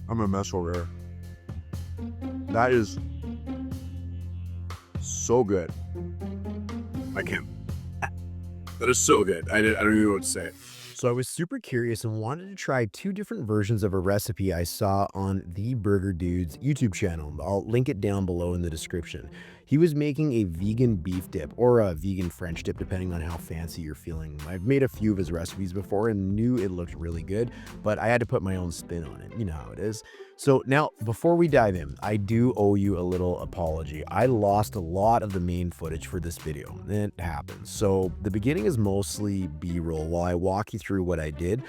I'm a mess over here. That is so good. I can't. That is so good. I don't even know what to say. So I was super curious and wanted to try two different versions of a recipe I saw on the Burger Dude's YouTube channel. I'll link it down below in the description. He was making a vegan beef dip or a vegan French dip, depending on how fancy you're feeling. I've made a few of his recipes before and knew it looked really good, but I had to put my own spin on it. You know how it is. So now, before we dive in, I do owe you a little apology. I lost a lot of the main footage for this video. It happens. So the beginning is mostly B-roll while I walk you through what I did,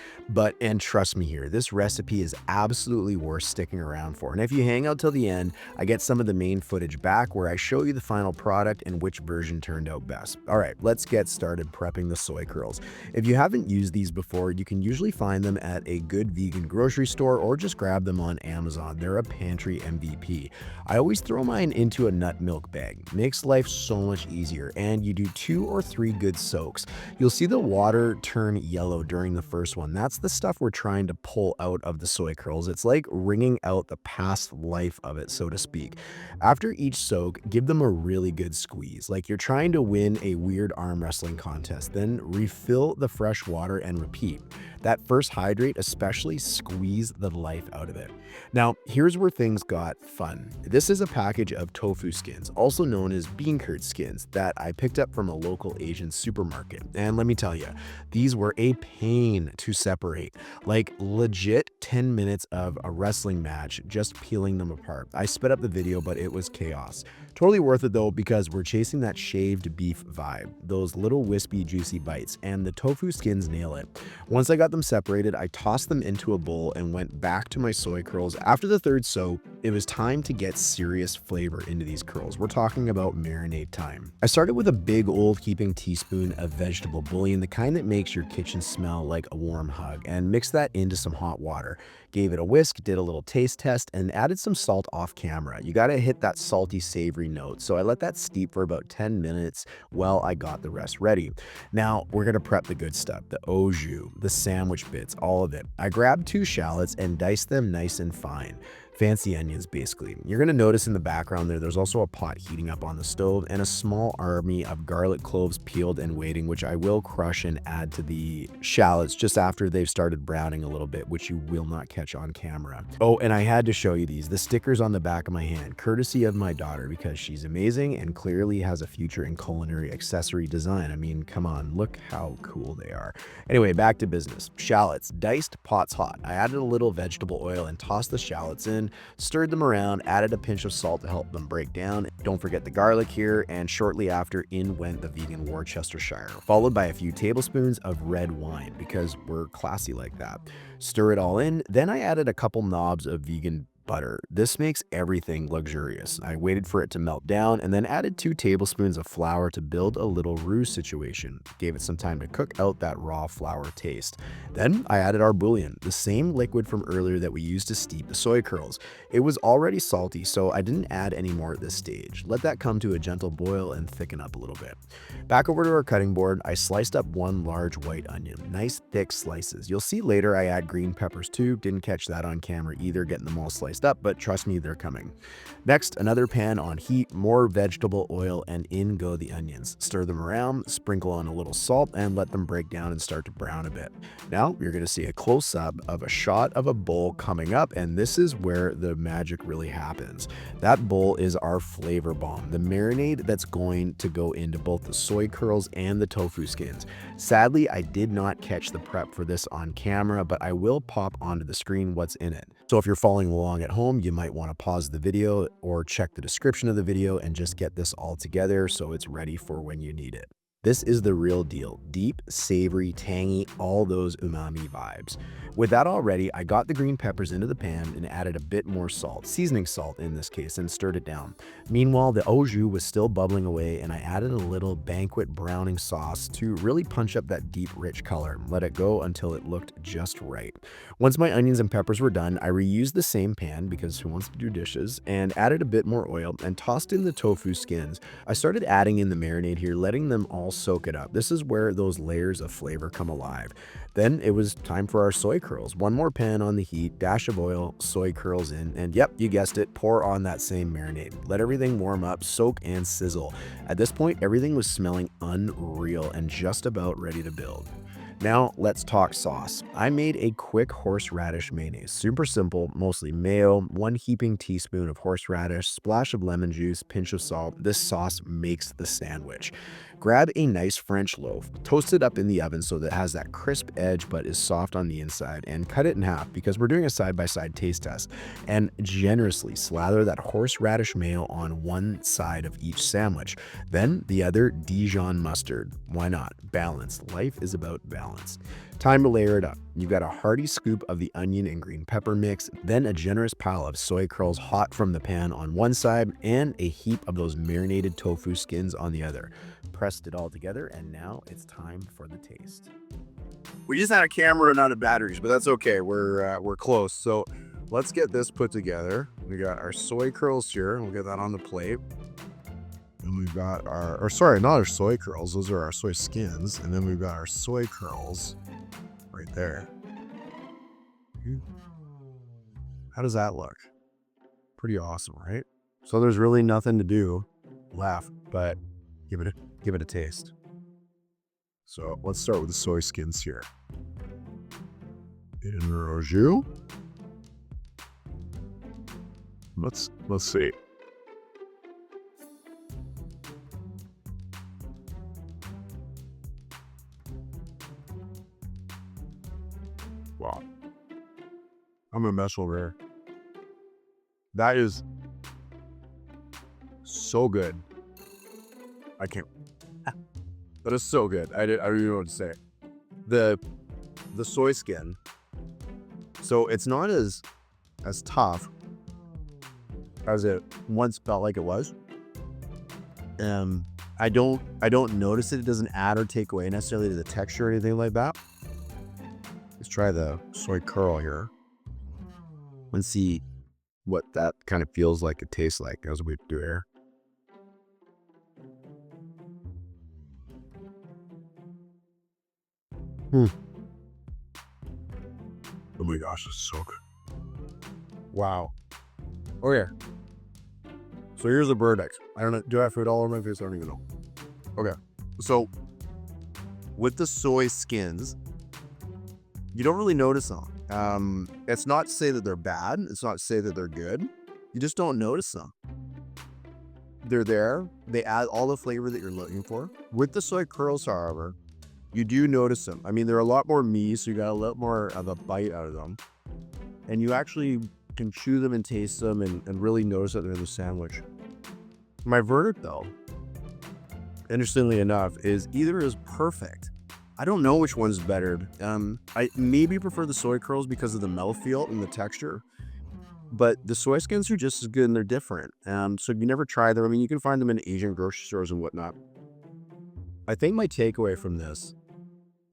and trust me here, this recipe is absolutely worth sticking around for. And if you hang out till the end, I get some of the main footage back where I show you the final product and which version turned out best. All right, let's get started prepping the soy curls. If you haven't used these before, you can usually find them at a good vegan grocery store or just grab them on Amazon. They're a pantry MVP. I always throw mine into a nut milk bag. Makes life so much easier, and you do 2 or 3 good soaks. You'll see the water turn yellow during the first one. That's the stuff we're trying to pull out of the soy curls. It's like wringing out the past life of it, so to speak. After each soak, give them a really good squeeze, like you're trying to win a weird arm wrestling contest. Then refill the fresh water and repeat. That first hydrate especially, squeeze the life out of it. Now, here's where things got fun. This is a package of tofu skins, also known as bean curd skins, that I picked up from a local Asian supermarket. And let me tell you, these were a pain to separate. Like legit 10 minutes of a wrestling match just peeling them apart. I sped up the video, but it was chaos. Totally worth it though, because we're chasing that shaved beef vibe, those little wispy, juicy bites, and the tofu skins nail it. Once I got them separated, I tossed them into a bowl and went back to my soy curls. After the third soak, it was time to get serious flavor into these curls. We're talking about marinade time. I started with a big old heaping teaspoon of vegetable bouillon, the kind that makes your kitchen smell like a warm hug, and mixed that into some hot water. Gave it a whisk, did a little taste test, and added some salt off camera. You gotta hit that salty, savory note. So I let that steep for about 10 minutes while I got the rest ready. Now we're gonna prep the good stuff, the au jus, the sandwich bits, all of it. I grabbed 2 shallots and diced them nice and fine. Fancy onions, basically. You're going to notice in the background there's also a pot heating up on the stove and a small army of garlic cloves peeled and waiting, which I will crush and add to the shallots just after they've started browning a little bit, which you will not catch on camera. Oh, and I had to show you these, the stickers on the back of my hand, courtesy of my daughter, because she's amazing and clearly has a future in culinary accessory design. I mean, come on, look how cool they are. Anyway, back to business. Shallots, diced, pots hot. I added a little vegetable oil and tossed the shallots in, stirred them around, added a pinch of salt to help them break down. Don't forget the garlic here, and shortly after, in went the vegan Worcestershire, followed by a few tablespoons of red wine, because we're classy like that. Stir it all in, then I added a couple knobs of vegan butter. This makes everything luxurious. I waited for it to melt down and then added 2 tablespoons of flour to build a little roux situation. Gave it some time to cook out that raw flour taste. Then I added our bouillon, the same liquid from earlier that we used to steep the soy curls. It was already salty, so I didn't add any more at this stage. Let that come to a gentle boil and thicken up a little bit. Back over to our cutting board, I sliced up 1 large white onion, nice thick slices. You'll see later I add green peppers too. Didn't catch that on camera either, getting them all sliced up, but trust me, they're coming. Next, another pan on heat, more vegetable oil, and in go the onions. Stir them around, sprinkle on a little salt, and let them break down and start to brown a bit. Now, you're gonna see a close-up of a shot of a bowl coming up, and this is where the magic really happens. That bowl is our flavor bomb, the marinade that's going to go into both the soy curls and the tofu skins. Sadly, I did not catch the prep for this on camera, but I will pop onto the screen what's in it. So if you're following along at home, you might want to pause the video or check the description of the video and just get this all together so it's ready for when you need it. This is the real deal. Deep, savory, tangy, all those umami vibes. With that all ready, I got the green peppers into the pan and added a bit more salt, seasoning salt in this case, and stirred it down. Meanwhile, the au jus was still bubbling away, and I added a little banquet browning sauce to really punch up that deep, rich color. Let it go until it looked just right. Once my onions and peppers were done, I reused the same pan, because who wants to do dishes, and added a bit more oil and tossed in the tofu skins. I started adding in the marinade here, letting them all soak it up. This is where those layers of flavor come alive. Then it was time for our soy curls. One more pan on the heat, dash of oil, soy curls in, and yep, you guessed it, pour on that same marinade. Let everything warm up, soak, and sizzle. At this point, everything was smelling unreal and just about ready to build. Now let's talk sauce. I made a quick horseradish mayonnaise. Super simple, mostly mayo, 1 heaping teaspoon of horseradish, splash of lemon juice, pinch of salt. This sauce makes the sandwich. Grab a nice French loaf, toast it up in the oven so that it has that crisp edge but is soft on the inside, and cut it in half because we're doing a side-by-side taste test. And generously slather that horseradish mayo on one side of each sandwich. Then the other Dijon mustard. Why not? Balance. Life is about balance. Time to layer it up. You've got a hearty scoop of the onion and green pepper mix, then a generous pile of soy curls hot from the pan on one side, and a heap of those marinated tofu skins on the other. Pressed it all together, and now it's time for the taste. We just had a camera and out of batteries, but that's okay. We're close. So let's get this put together. We got our soy curls here. We'll get that on the plate. And we've got or sorry, not our soy curls. Those are our soy skins. And then we've got our soy curls right there. How does that look? Pretty awesome, right? So there's really nothing to do left but give it a taste. So let's start with the soy skins here. In roju. Let's see. Wow. I'm gonna mess over here. That is so good. I can't. That is so good. I don't even know what to say. The soy skin. So it's not as tough as it once felt like it was. I don't notice it. It doesn't add or take away necessarily to the texture or anything like that. Let's try the soy curl here and see what that kind of feels like. It tastes like as we do here. Oh my gosh, it's so good. Wow. Oh yeah. So here's the verdict. I don't know. Do I have food all over my face? I don't even know. Okay. So with the soy skins, you don't really notice them. It's not to say that they're bad. It's not to say that they're good. You just don't notice them. They're there. They add all the flavor that you're looking for. With the soy curls, however, you do notice them. I mean, they're a lot more meaty, so you got a lot more of a bite out of them. And you actually can chew them and taste them and really notice that they're in the sandwich. My verdict, though, interestingly enough, is either is perfect. I don't know which one's better. I maybe prefer the soy curls because of the mouthfeel and the texture. But the soy skins are just as good and they're different. So if you never try them, I mean, you can find them in Asian grocery stores and whatnot. I think my takeaway from this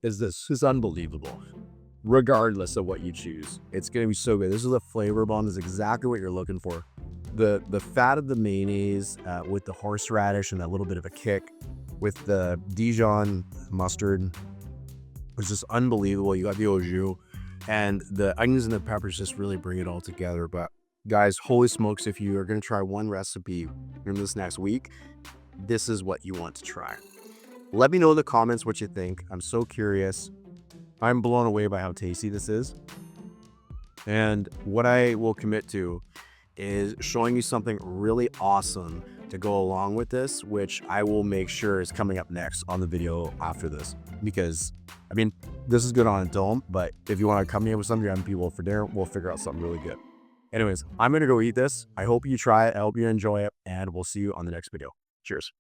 is unbelievable. Regardless of what you choose, it's going to be so good. This is a flavor bomb. This is exactly what you're looking for. The fat of the mayonnaise with the horseradish and that little bit of a kick with the Dijon mustard was just unbelievable. You got the au jus and the onions and the peppers just really bring it all together. But guys, holy smokes, if you are going to try one recipe in this next week, this is what you want to try. Let me know in the comments what you think. I'm so curious. I'm blown away by how tasty this is. And what I will commit to is showing you something really awesome to go along with this, which I will make sure is coming up next on the video after this. Because, I mean, this is good on its own, but if you want to come in with something on people for dinner, we'll figure out something really good. Anyways, I'm going to go eat this. I hope you try it. I hope you enjoy it. And we'll see you on the next video. Cheers.